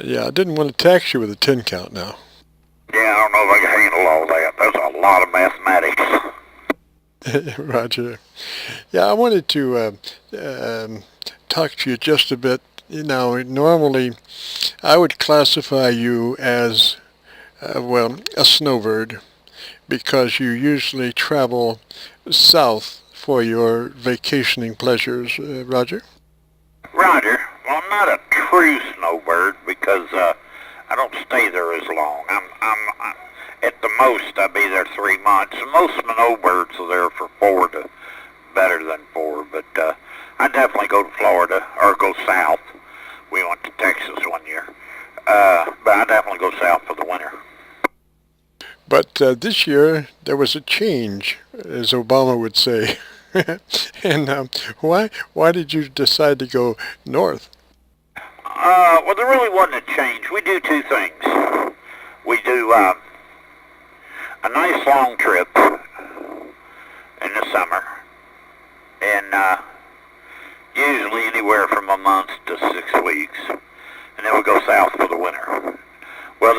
Yeah, I didn't want to tax you with a 10 count now. Yeah, I don't know if I can handle all that. That's a lot of mathematics. Roger. Yeah, I wanted to talk to you just a bit. You know, normally I would classify you as, well, a snowbird because you usually travel south for your vacationing pleasures, Roger? Roger. Well, I'm not a true snowbird because I don't stay there as long. I'm at the most I'll be there 3 months. Most snowbirds are there for 4 to better than 4. But I definitely go to Florida or go south. We went to Texas one year, but I definitely go south for the winter. But this year there was a change, as Obama would say. And why did you decide to go north? Well, there really wasn't a change. We do 2 things. We do a nice long trip in the summer, and usually anywhere from a month to 6 weeks, and then we go south for the winter. Well,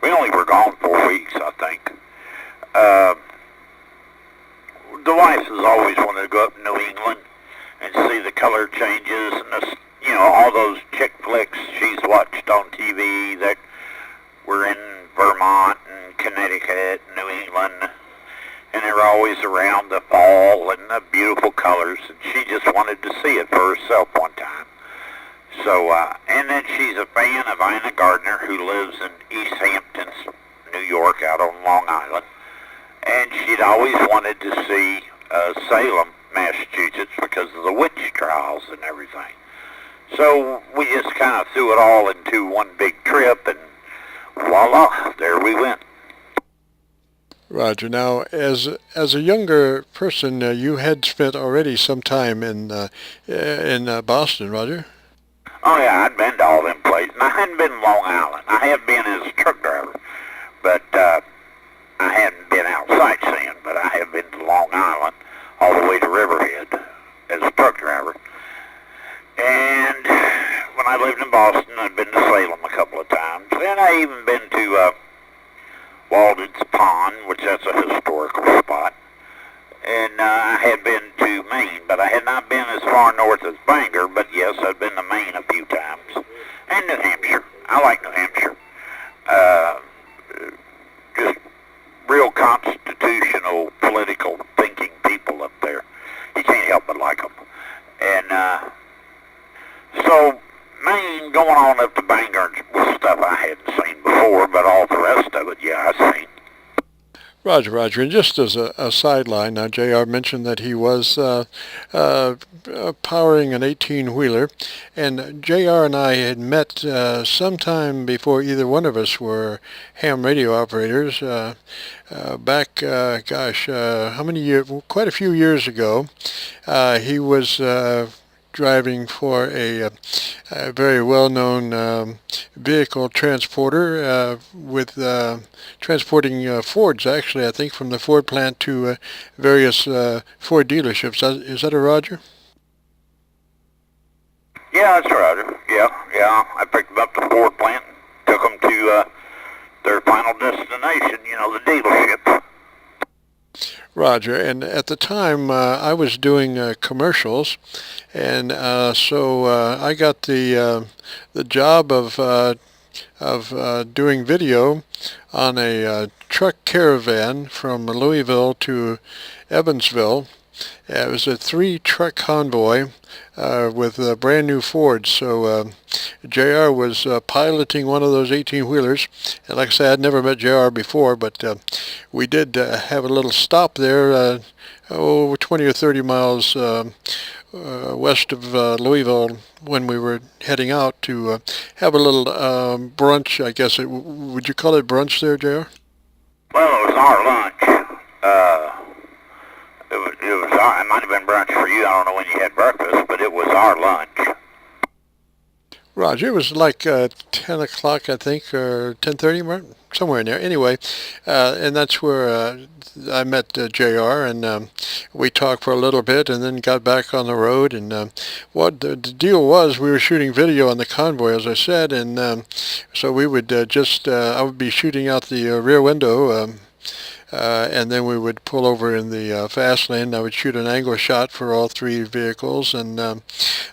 we only were gone 4 weeks, I think. The wife has always wanted to go up to New England and see the color changes and all those chick flicks she's watched on TV that were in Vermont and Connecticut and New England, and they were always around the fall and the beautiful colors, and she just wanted to see it for herself one time. So, and then she's a fan of Ina Gardner, who lives in East Hampton, New York, out on Long Island, and she'd always wanted to see Salem, Massachusetts, because of the witch trials and everything. So we just kind of threw it all into one big trip, and voila, there we went. Roger. Now, as a younger person, you had spent already some time in Boston, Roger? Oh yeah, I'd been to all them places. And I hadn't been to Long Island. I have been as a truck driver, but I hadn't been out sightseeing. But I have been to Long Island, all the way to Riverhead, as a truck driver. And when I lived in Boston, I'd been to Salem a couple of times. And I even been to Walden's Pond, which that's a historical spot. And I had been to Maine, but I had not been as far north as Bangor, but yes, I've been to Maine a few times. And New Hampshire. I like New Hampshire. Just real constitutional, political thinking people up there. You can't help but like them. And so Maine, going on up to Bangor was stuff I hadn't seen before, but all the rest of it, yeah, I've seen. Roger, Roger. And just as a sideline, now J.R. mentioned that he was powering an 18-wheeler, and J.R. and I had met sometime before either one of us were ham radio operators, back, how many years? Well, quite a few years ago. He was driving for a very well-known vehicle transporter with transporting Fords, actually, I think, from the Ford plant to various Ford dealerships. Is that a Roger? Yeah, that's Roger. Yeah. I picked them up to the Ford plant and took them to their final destination, the dealership. Roger. And at the time, I was doing commercials, and so I got the job of doing video on a truck caravan from Louisville to Evansville. It was a 3-truck convoy with brand new Fords. So J.R. was piloting one of those 18-wheelers. And like I said, I'd never met J.R. before, but we did have a little stop there, 20 or 30 miles west of Louisville when we were heading out to have a little brunch, I guess. Would you call it brunch there, J.R.? Well, it was our lunch. It might have been brunch for you. I don't know when you had breakfast, but it was our lunch. Roger, it was like 10 o'clock, I think, or 10:30, somewhere in there. Anyway, and that's where I met JR, and we talked for a little bit and then got back on the road. And what the deal was, we were shooting video on the convoy, as I said, and so we would I would be shooting out the rear window. And then we would pull over in the fast lane. I would shoot an angle shot for all three vehicles, and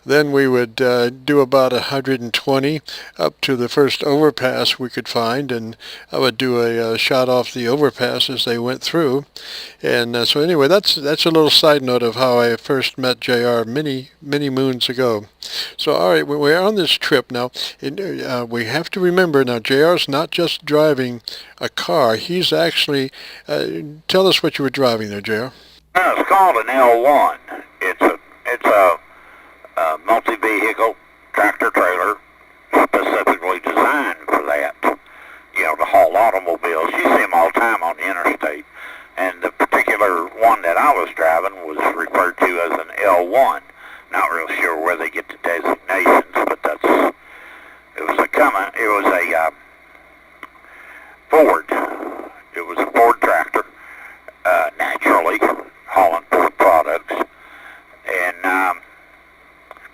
then we would do about 120 up to the first overpass we could find, and I would do a shot off the overpass as they went through. And so anyway, that's a little side note of how I first met JR many moons ago. So all right, we're on this trip now. We have to remember now, JR's not just driving a car. He's actually, tell us what you were driving there, JR. It's called an L1. It's a multi-vehicle tractor trailer specifically designed for that. You know, to haul automobiles. You see them all the time on the interstate. And the particular one that I was driving was referred to as an L1. Not real sure where they get the designations, but it was a Ford. It was a Ford tractor, naturally, hauling Ford products. And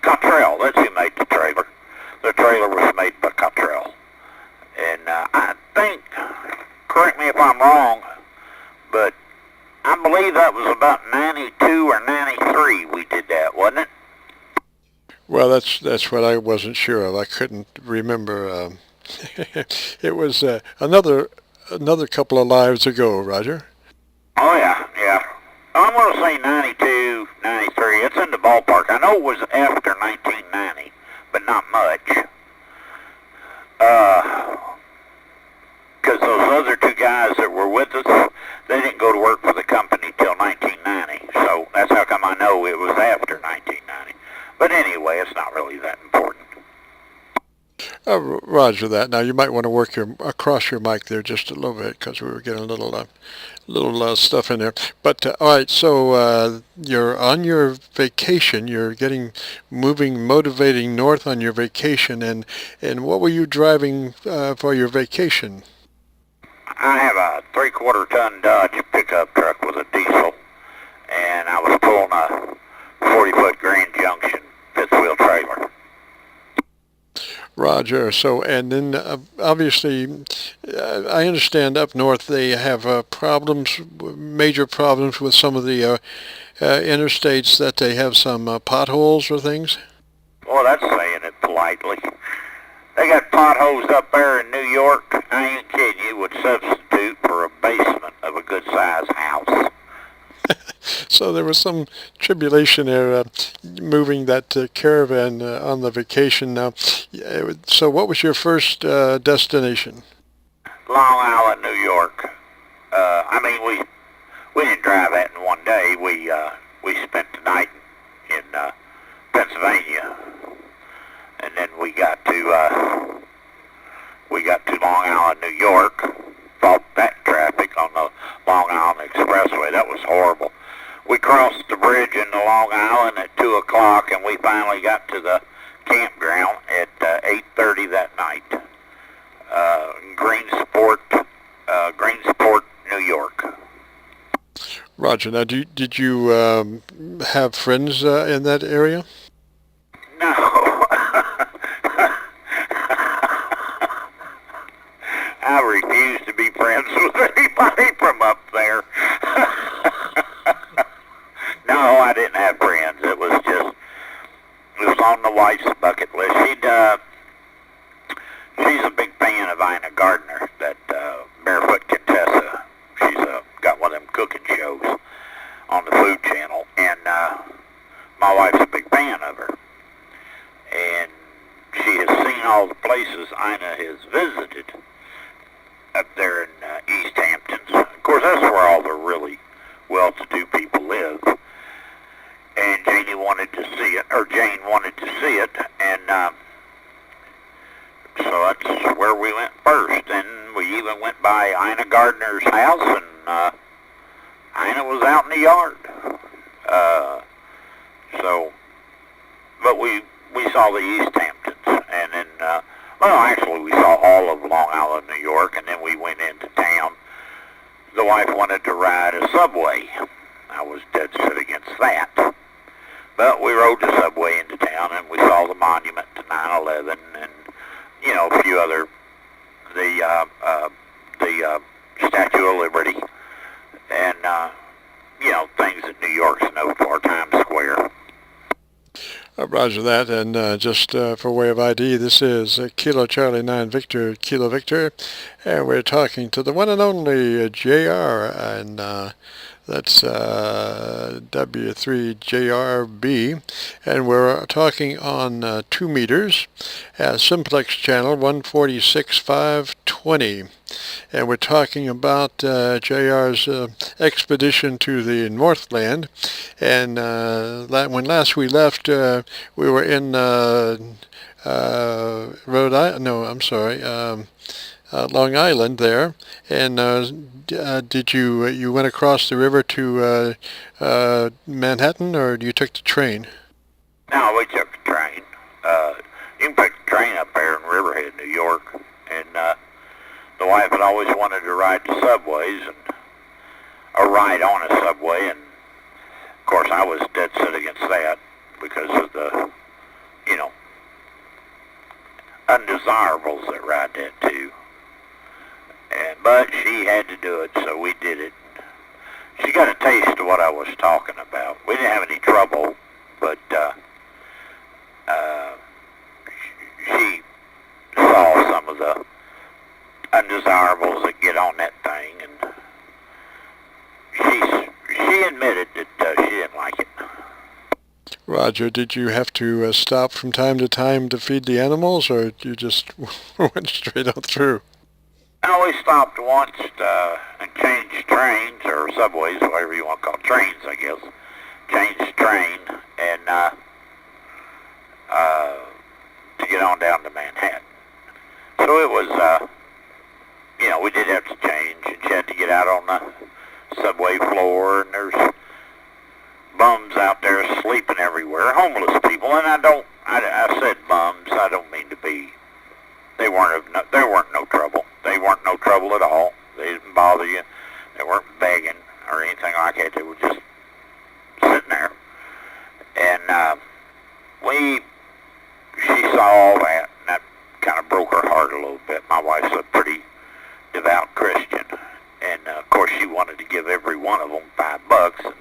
Cottrell, that's who made the trailer. The trailer was made by Cottrell. And I think, correct me if I'm wrong, but I believe that was about 92 or 93 we did that, wasn't it? Well, that's what I wasn't sure of. I couldn't remember. It was another couple of lives ago, Roger. Oh, yeah. I'm going to say 92, 93. It's in the ballpark. I know it was after 1990, but not much. Because those other two guys that were with us, they didn't go to work for the company till 1990. So that's how come I know it was after 1990. But anyway, it's not really that important. Roger that. Now you might want to work across your mic there just a little bit because we were getting a little stuff in there. But all right, so you're on your vacation. You're motivating north on your vacation, and what were you driving for your vacation? I have a 3/4 ton Dodge pickup truck with a diesel, and I was pulling a 40-foot Grand Junction fifth wheel trailer. Roger. So, and then obviously, I understand up north they have major problems with some of the interstates, that they have some potholes or things. Well, that's saying it politely. They got potholes up there in New York. I ain't kidding you, would substitute for a basement of a good-sized house. So there was some tribulation there moving that caravan on the vacation. Now, so what was your first destination? Long Island, New York. We didn't drive that in one day. We spent the night in Pennsylvania, and then we got to Long Island, New York. Fought that traffic on the Long Island Expressway. That was horrible. We crossed the bridge into Long Island at 2 o'clock, and we finally got to the campground at 8:30 that night. Greensport, New York. Roger. Now, did you have friends in that area? No. I refuse to be friends with anybody from up there. No, I didn't have friends. It was on the wife's bucket list. She's a big fan of Ina Gardner, that Barefoot Contessa. She's got one of them cooking shows on the Food Channel, and my wife's a big fan of her. And she has seen all the places Ina has visited up there in East Hamptons. Of course, that's where all the really well-to-do people live. And Jane wanted to see it, and so that's where we went first. And we even went by Ina Gardner's house, and Ina was out in the yard. But we saw the East Hamptons, and then well, actually, we saw all of Long Island, New York, and then we went into town. The wife wanted to ride a subway. I was dead set against that. But we rode the subway into town, and we saw the monument to 9/11, and a few other the Statue of Liberty, and things that New York's known for, Times Square. Roger that, and just for way of ID, this is Kilo Charlie 9 Victor, Kilo Victor, and we're talking to the one and only JR, and that's W3Jrb, and we're talking on 2 meters, simplex channel 146.520, and we're talking about JR's expedition to the Northland, and when last we left, we were in Rhode Island, no, I'm sorry, Long Island there, and did you went across the river to Manhattan, or you took the train? No, we took the train. You can pick the train up there in Riverhead, New York, and the wife had always wanted to ride the subways, and a ride on a subway, and of course I was dead set against that because of the, undesirables that ride that too. But she had to do it, so we did it. She got a taste of what I was talking about. We didn't have any trouble, but she saw some of the undesirables that get on that thing, and she admitted that she didn't like it. Roger, did you have to stop from time to time to feed the animals, or you just went straight on through? I always stopped once and changed trains, or subways, whatever you want to call it, trains, I guess. Changed train, and to get on down to Manhattan. So it was, we did have to change, and she had to get out on the subway floor, and there's bums out there sleeping everywhere, homeless people, and I said bums, I don't mean to be, they weren't no trouble. They weren't no trouble at all. They didn't bother you. They weren't begging or anything like that. They were just sitting there. And she saw all that, and that kind of broke her heart a little bit. My wife's a pretty devout Christian, and of course she wanted to give every one of them $5. And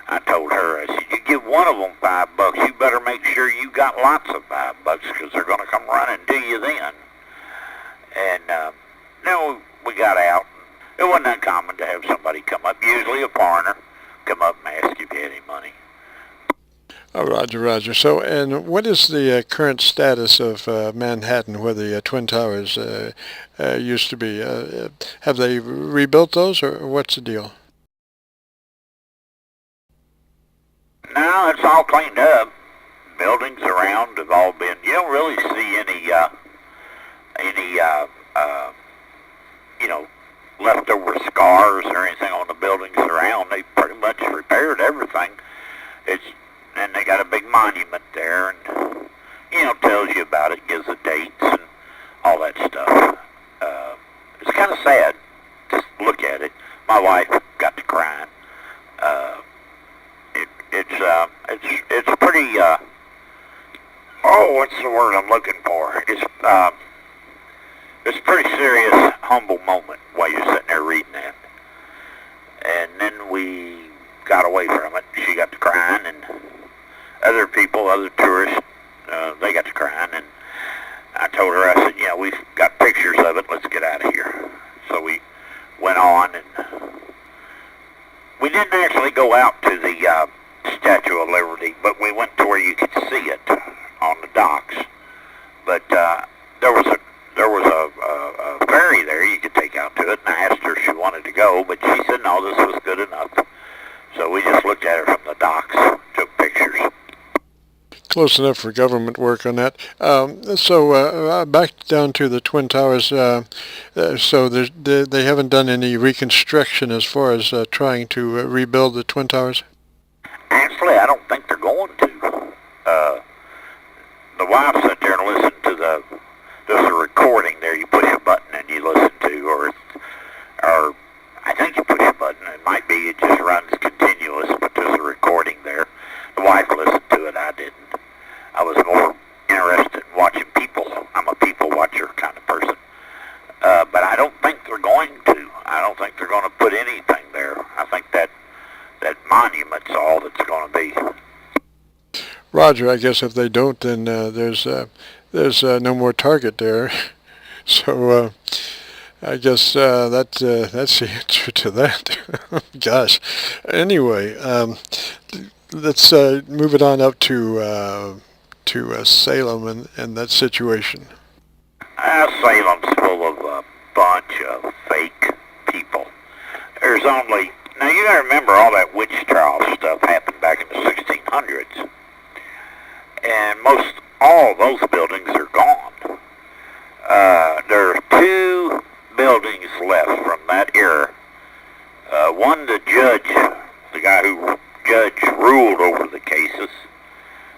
I told her, I said, you give one of them $5, you better make sure you got lots of $5 because they're going to come running to you then. And then we got out. It wasn't uncommon to have somebody come up, usually a foreigner, come up and ask if you had any money. Oh, Roger. So, and what is the current status of Manhattan, where the Twin Towers used to be? Have they rebuilt those, or what's the deal? No, it's all cleaned up. Buildings around have all been. You don't really see any leftover scars or anything on the buildings around. They pretty much repaired everything. And they got a big monument there, and tells you about it, gives the dates and all that stuff. It's kind of sad. Just look at it. My wife got to crying. It's pretty. What's the word I'm looking for? It's a pretty serious, humble moment while you're sitting there reading that. And then we got away from it. She got to crying, and other people, other tourists, they got to crying. And I told her, I said, we've got pictures of it. Let's get out of here. So we went on, and we didn't actually go out to the Statue of Liberty, but we went to where you could see it on the docks. But there was a ferry there you could take out to it, and I asked her if she wanted to go, but she said no, this was good enough. So we just looked at it from the docks, took pictures. Close enough for government work on that. So back down to the Twin Towers. So they haven't done any reconstruction as far as trying to rebuild the Twin Towers? Actually, I don't think they're going to. The wife sat there and listened to there's a recording there. You push a button and you listen to, or I think you push a button. It might be it just runs continuous, but there's a recording there. The wife listened to it. I didn't. I was more interested in watching people. I'm a people watcher kind of person. But I don't think they're going to. I don't think they're going to put anything there. I think that monument's all that's going to be. Roger, I guess if they don't, then there's no more target there. So I guess that's the answer to that. Gosh. Anyway, let's move it on up to Salem and that situation. Salem's full of a bunch of fake people. There's only, now you gotta remember all that witch trial stuff happened back in the 1600s. And most all those buildings are gone. There are two buildings left from that era. One, the guy who ruled over the cases.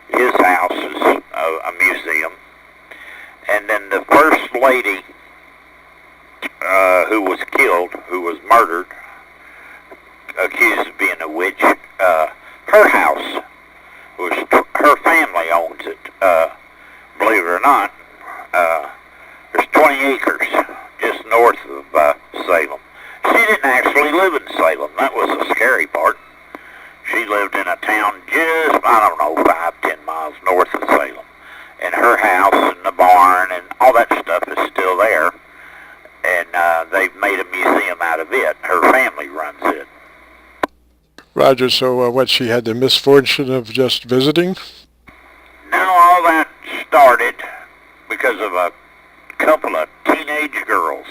His house is a museum. And then the first lady who was killed, who was murdered, accused of being a witch, her house her family owns it. Believe it or not, there's 20 acres just north of Salem. She didn't actually live in Salem. That was the scary part. She lived in a town just, 5-10 miles north of Salem. And her house and the barn and all that stuff is still there. And they've made a museum out of it. Her family runs it. Roger, so what, she had the misfortune of just visiting? No, all that started because of a couple of teenage girls.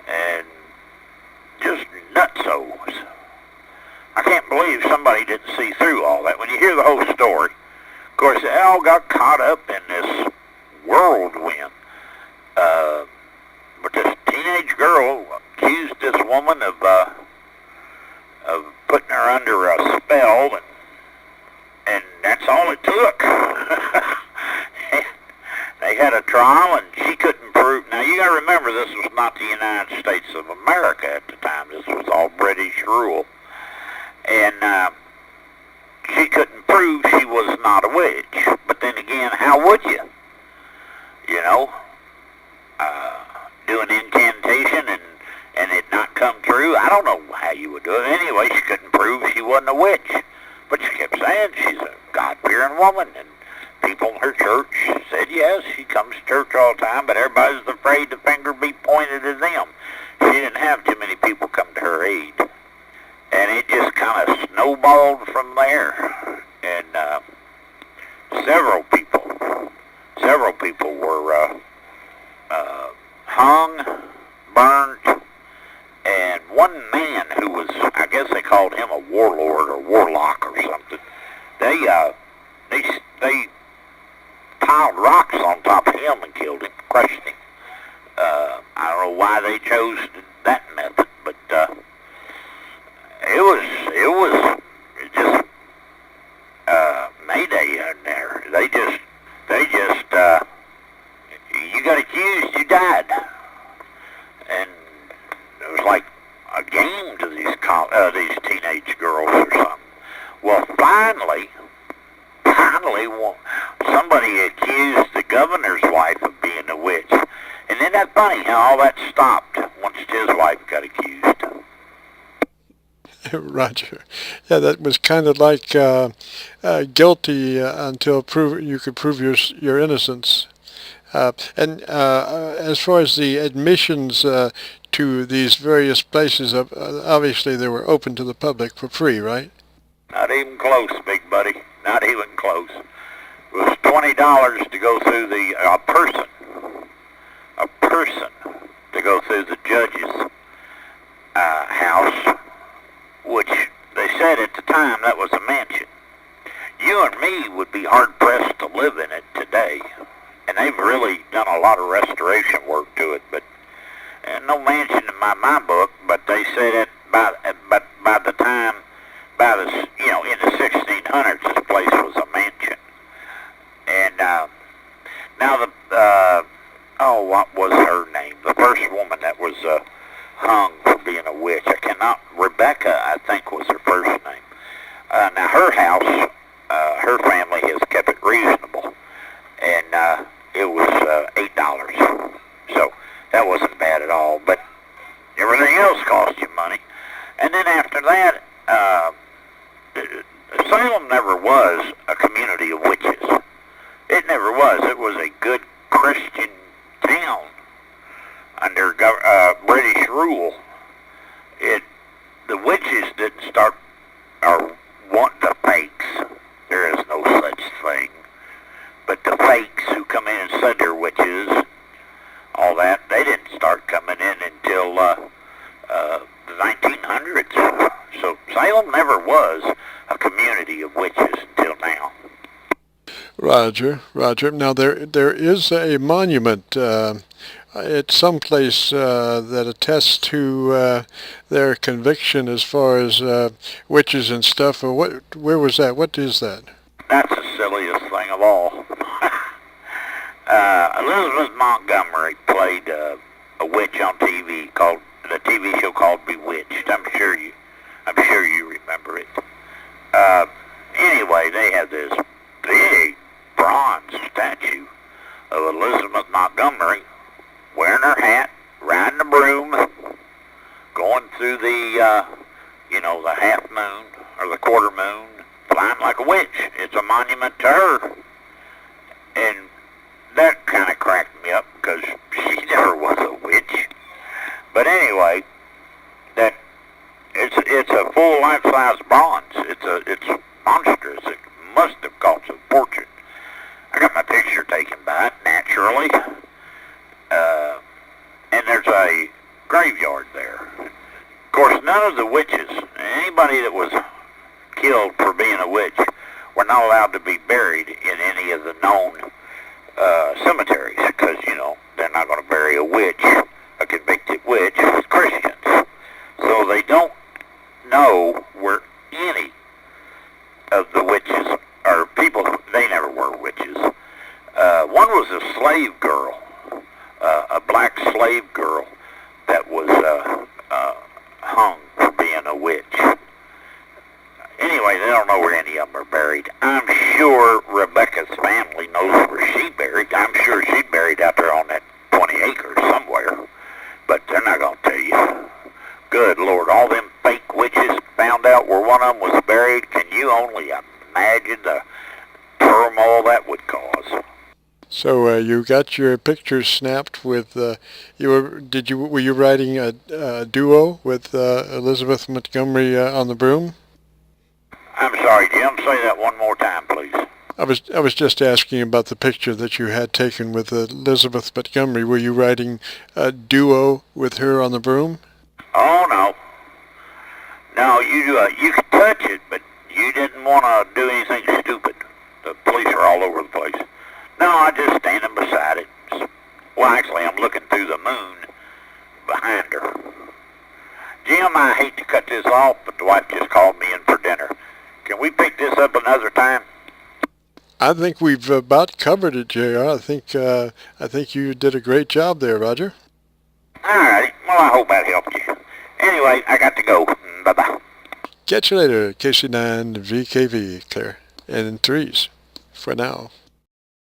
And just nutsos. I can't believe somebody didn't see through all that. When you hear the whole story, of course, they all got caught up in this whirlwind. But this teenage girl accused this woman of putting her under a spell, and that's all it took. They had a trial, and she couldn't prove. Now, you got to remember, this was not the United States of America at the time. This was all British rule. And she couldn't prove she was not a witch. But then again, how would you? You know? Do an incantation and it not come true? I don't know how you would do it. Anyway, she couldn't prove she wasn't a witch. But she kept saying she's a God-fearing woman. And people in her church said, yes, she comes to church all the time, but everybody's afraid the finger be pointed at them. She didn't have too many people come to her aid. And it just kind of snowballed from there. And several people were hung, burnt, and one man who was, I guess they called him a warlord or warlock or something, they piled rocks on top of him and killed him, crushed him. I don't know why they chose that method, but it was just Mayday in there. They just you got accused, you died, and it was like a game to these teenage girls or something. Well, finally, somebody accused the governor's wife of being a witch, and isn't that funny how all that stopped once his wife got accused? Roger. Yeah, that was kind of like guilty until you could prove your innocence. And as far as the admissions to these various places, obviously they were open to the public for free, right? Not even close, big buddy. Not even close. It was $20 to go through a person to go through the judge's house, which they said at the time that was a mansion. You and me would be hard-pressed to live in it today. And they've really done a lot of restoration work to it, but no mansion in my book, but they said it by the time, in the 1600s, this place was a mansion. And Now what was her name? The first woman that was hung for being a witch. I cannot. Rebecca, I think, was her first name. Now her house, her family has kept it reasonable, and it was $8. So that wasn't bad at all. But everything else cost you money. And then after that, Salem never was a community of witches. It never was. It was a good Christian town under British rule. The witches didn't start or want the fakes. There is no such thing. But the fakes who come in and said they're witches, all that, they didn't start coming in until the 1900s. So Salem never was a community of witches until now. Roger. Now there is a monument at some place that attests to their conviction as far as witches and stuff. Where was that? What is that? That's the silliest thing of all. Elizabeth Montgomery played a witch on TV called the TV show called Bewitched. I'm sure you remember it. Anyway, they had this big bronze statue of Elizabeth Montgomery wearing her hat, riding a broom, going through the the half moon or the quarter moon, flying like a witch. It's a monument to her. And that kind of cracked me up because she never was a witch. But anyway, that it's a full life-size bronze. It's monstrous. It must have cost a fortune. I got my picture taken by it naturally, and there's a graveyard there. Of course, none of the witches, anybody that was killed for being a witch, were not allowed to be buried in any of the known cemeteries because they're not going to bury a witch, a convicted witch, with Christians. So they don't know where any of the witches or people. They never were witches. One was a slave girl, a black slave girl that was hung for being a witch. Anyway, they don't know where any of them are buried. I'm sure Rebecca's family knows where she's buried. I'm sure she's buried out there on that 20 acres somewhere. But they're not going to tell you. Good Lord, all them fake witches found out where one of them was buried. Can you only imagine the turmoil that would cause? So you got your pictures snapped with were you writing a duo with Elizabeth Montgomery on the broom? I'm sorry, Jim. Say that one more time, please. I was just asking about the picture that you had taken with Elizabeth Montgomery. Were you writing a duo with her on the broom? Oh no. No, you could touch it, but you didn't want to do anything stupid. The police are all over the place. No, I just standing beside it. Well, actually, I'm looking through the moon behind her. Jim, I hate to cut this off, but the wife just called me in for dinner. Can we pick this up another time? I think we've about covered it, JR. I think you did a great job there, Roger. All right. Well, I hope that helped you. Anyway, I got to go. Bye-bye. Catch you later, KC9VKV, clear. And in threes for now.